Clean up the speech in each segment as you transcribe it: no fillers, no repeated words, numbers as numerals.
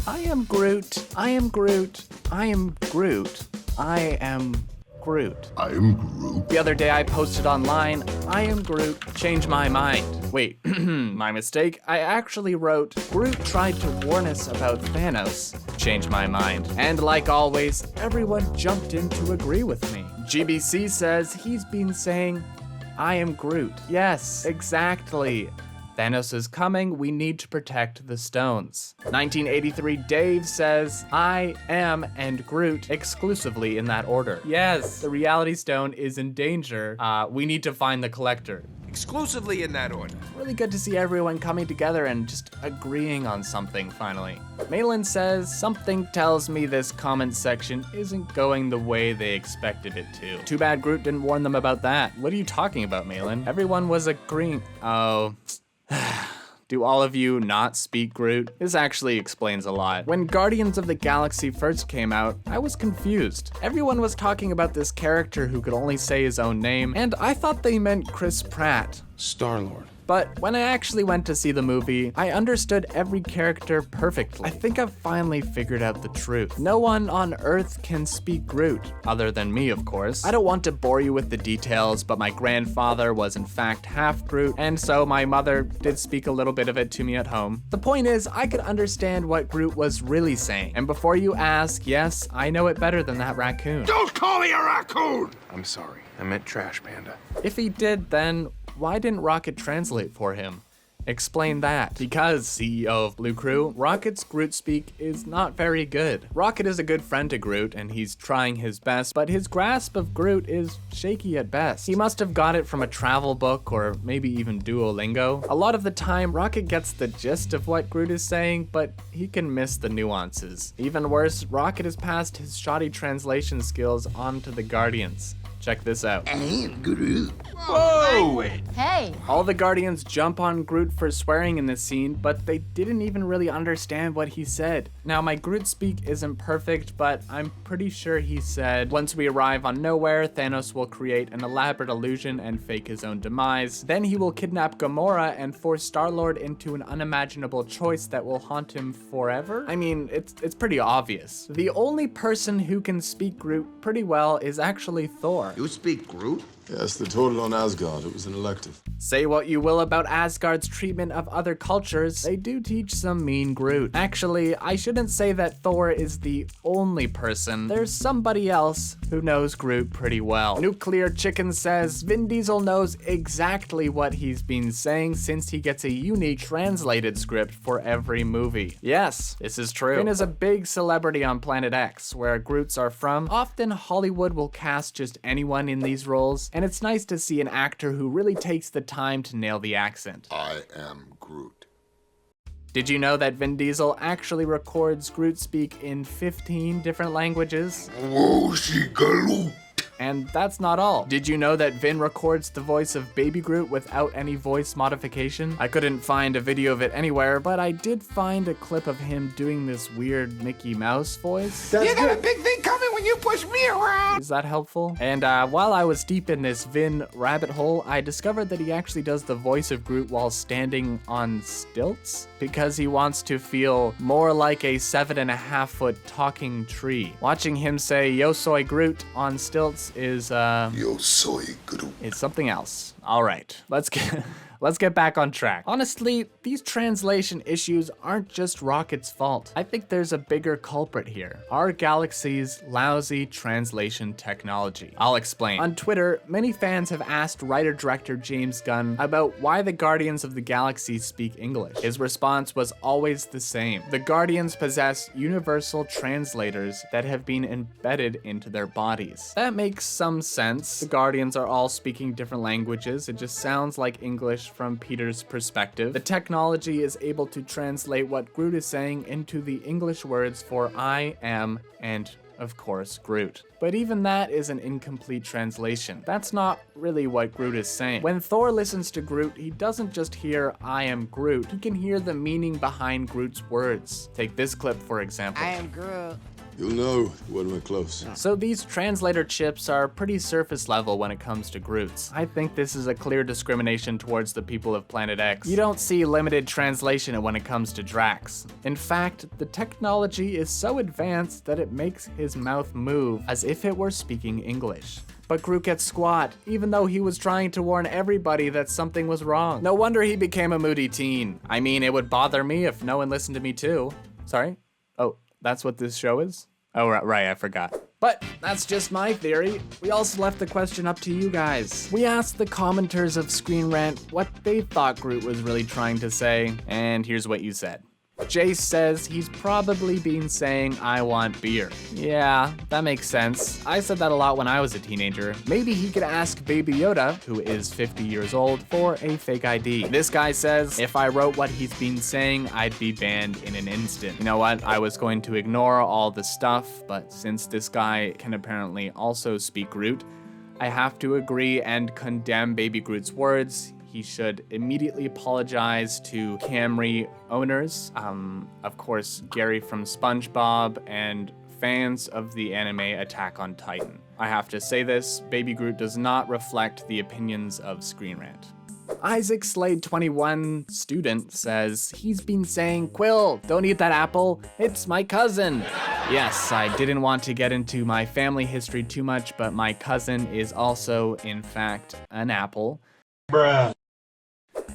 I am Groot. I am Groot. I am Groot. I am Groot. I am Groot. The other day I posted online, I am Groot, change my mind. Wait, my mistake. I actually wrote, Groot tried to warn us about Thanos, change my mind. And like always, everyone jumped in to agree with me. GBC says he's been saying, I am Groot. Yes, exactly. Thanos is coming, we need to protect the stones. 1983 Dave says, I am and Groot exclusively in that order. Yes, the reality stone is in danger. We need to find the collector. Exclusively in that order. Really good to see everyone coming together and just agreeing on something finally. Malin says, something tells me this comment section isn't going the way they expected it to. Too bad Groot didn't warn them about that. What are you talking about, Malin? Everyone was agreeing. Oh. Do all of you not speak Groot? This actually explains a lot. When Guardians of the Galaxy first came out, I was confused. Everyone was talking about this character who could only say his own name, and I thought they meant Chris Pratt. Star-Lord. But when I actually went to see the movie, I understood every character perfectly. I think I've finally figured out the truth. No one on Earth can speak Groot, other than me, of course. I don't want to bore you with the details, but my grandfather was in fact half Groot, and so my mother did speak a little bit of it to me at home. The point is, I could understand what Groot was really saying. And before you ask, yes, I know it better than that raccoon. Don't call me a raccoon! I'm sorry. I meant trash panda. If he did, then why didn't Rocket translate for him? Explain that. Because, CEO of Blue Crew, Rocket's Groot speak is not very good. Rocket is a good friend to Groot, and he's trying his best, but his grasp of Groot is shaky at best. He must have got it from a travel book, or maybe even Duolingo. A lot of the time, Rocket gets the gist of what Groot is saying, but he can miss the nuances. Even worse, Rocket has passed his shoddy translation skills on to the Guardians. Check this out. I am Groot. Whoa! Hey! All the Guardians jump on Groot for swearing in this scene, but they didn't even really understand what he said. Now, my Groot speak isn't perfect, but I'm pretty sure he said, once we arrive on Nowhere, Thanos will create an elaborate illusion and fake his own demise. Then he will kidnap Gamora and force Star-Lord into an unimaginable choice that will haunt him forever? I mean, it's pretty obvious. The only person who can speak Groot pretty well is actually Thor. You speak Groot? Yes, the total on Asgard. It was an elective. Say what you will about Asgard's treatment of other cultures, they do teach some mean Groot. Actually, I shouldn't say that Thor is the only person. There's somebody else who knows Groot pretty well. Nuclear Chicken says Vin Diesel knows exactly what he's been saying since he gets a unique translated script for every movie. Yes, this is true. Vin is a big celebrity on Planet X, where Groots are from. Often Hollywood will cast just anyone in these roles, and it's nice to see an actor who really takes the time to nail the accent. I am Groot. Did you know that Vin Diesel actually records Groot speak in 15 different languages? Whoa, she Groot. And that's not all. Did you know that Vin records the voice of Baby Groot without any voice modification? I couldn't find a video of it anywhere, but I did find a clip of him doing this weird Mickey Mouse voice. You got a big thing coming when you push me around! Is that helpful? And while I was deep in this Vin rabbit hole, I discovered that he actually does the voice of Groot while standing on stilts, because he wants to feel more like a 7.5-foot talking tree. Watching him say "Yo soy Groot" on stilts is Yo soy Groot. it's something else. All right, let's get back on track. Honestly, these translation issues aren't just Rocket's fault. I think there's a bigger culprit here. Our galaxy's lousy translation technology. I'll explain. On Twitter, many fans have asked writer-director James Gunn about why the Guardians of the Galaxy speak English. His response was always the same. The Guardians possess universal translators that have been embedded into their bodies. That makes some sense. The Guardians are all speaking different languages. It just sounds like English from Peter's perspective. The technology is able to translate what Groot is saying into the English words for I am and, of course, Groot. But even that is an incomplete translation. That's not really what Groot is saying. When Thor listens to Groot, he doesn't just hear I am Groot, he can hear the meaning behind Groot's words. Take this clip for example. I am Groot. You'll know when we're close. So these translator chips are pretty surface level when it comes to Groots. I think this is a clear discrimination towards the people of Planet X. You don't see limited translation when it comes to Drax. In fact, the technology is so advanced that it makes his mouth move as if it were speaking English. But Groot gets squat, even though he was trying to warn everybody that something was wrong. No wonder he became a moody teen. I mean, it would bother me if no one listened to me too. Sorry? Oh, that's what this show is? Oh, right, I forgot. But that's just my theory. We also left the question up to you guys. We asked the commenters of ScreenRant what they thought Groot was really trying to say, and here's what you said. Jace says he's probably been saying, "I want beer." Yeah, that makes sense. I said that a lot when I was a teenager. Maybe he could ask Baby Yoda, who is 50 years old, for a fake ID. This guy says, if I wrote what he's been saying, I'd be banned in an instant. You know what? I was going to ignore all the stuff, but since this guy can apparently also speak Groot, I have to agree and condemn Baby Groot's words. He should immediately apologize to Camry owners, of course, Gary from SpongeBob, and fans of the anime Attack on Titan. I have to say this, Baby Groot does not reflect the opinions of ScreenRant. Isaac Slade 21 student says, he's been saying, "Quill, don't eat that apple, it's my cousin." Yes, I didn't want to get into my family history too much, but my cousin is also, in fact, an apple. Bruh.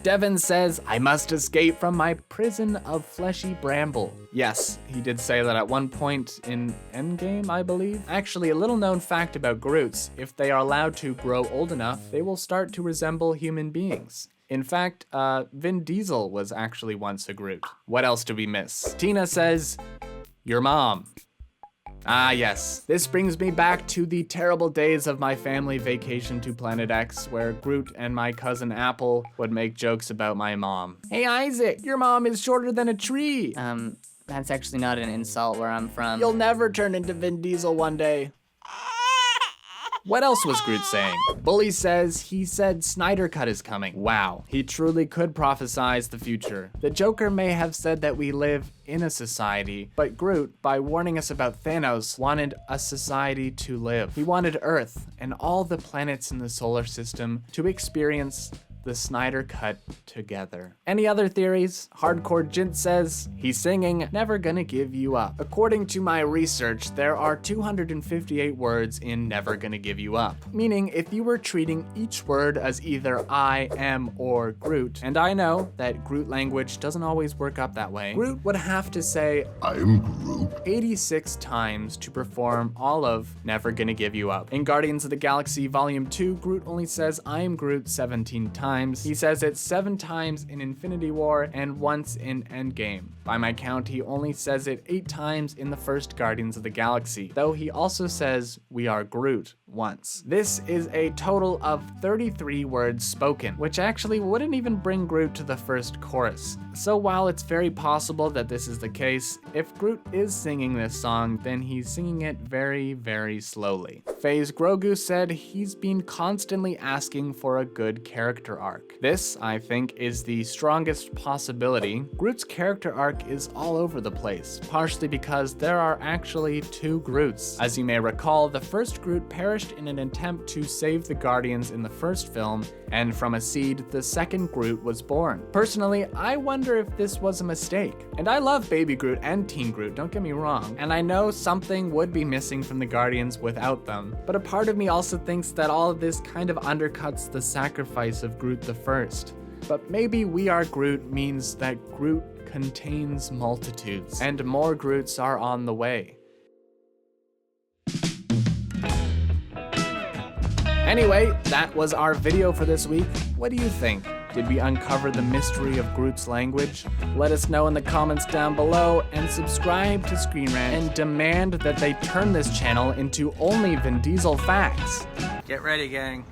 Devin says, I must escape from my prison of fleshy bramble. Yes, he did say that at one point in Endgame, I believe. Actually, a little known fact about Groots, if they are allowed to grow old enough, they will start to resemble human beings. In fact, Vin Diesel was actually once a Groot. What else do we miss? Tina says, your mom. Ah yes, this brings me back to the terrible days of my family vacation to Planet X, where Groot and my cousin Apple would make jokes about my mom. Hey Isaac, your mom is shorter than a tree. That's actually not an insult where I'm from. You'll never turn into Vin Diesel one day. What else was Groot saying? Bully says he said Snyder Cut is coming. Wow, he truly could prophesize the future. The Joker may have said that we live in a society, but Groot, by warning us about Thanos, wanted a society to live. He wanted Earth and all the planets in the solar system to experience the Snyder Cut together. Any other theories? Hardcore Jint says, he's singing Never Gonna Give You Up. According to my research, there are 258 words in Never Gonna Give You Up, meaning if you were treating each word as either I, am, or Groot, and I know that Groot language doesn't always work up that way, Groot would have to say I'm Groot. 86 times to perform all of Never Gonna Give You Up. In Guardians of the Galaxy Volume 2, Groot only says I am Groot 17 times. He says it 7 times in Infinity War and once in Endgame. By my count, he only says it 8 times in the first Guardians of the Galaxy, though he also says we are Groot once. This is a total of 33 words spoken, which actually wouldn't even bring Groot to the first chorus. So while it's very possible that this is the case, if Groot is singing this song, then he's singing it very, very slowly. FaZe Grogu said he's been constantly asking for a good character arc. This, I think, is the strongest possibility. Groot's character arc is all over the place, partially because there are actually 2 Groots. As you may recall, the first Groot perished in an attempt to save the Guardians in the first film, and from a seed, the second Groot was born. Personally, I wonder if this was a mistake. And I love Baby Groot and Teen Groot, don't get me wrong, and I know something would be missing from the Guardians without them, but a part of me also thinks that all of this kind of undercuts the sacrifice of Groot the First. But maybe We Are Groot means that Groot contains multitudes, and more Groots are on the way. Anyway, that was our video for this week. What do you think? Did we uncover the mystery of Groot's language? Let us know in the comments down below, and subscribe to ScreenRant and demand that they turn this channel into only Vin Diesel facts. Get ready, gang.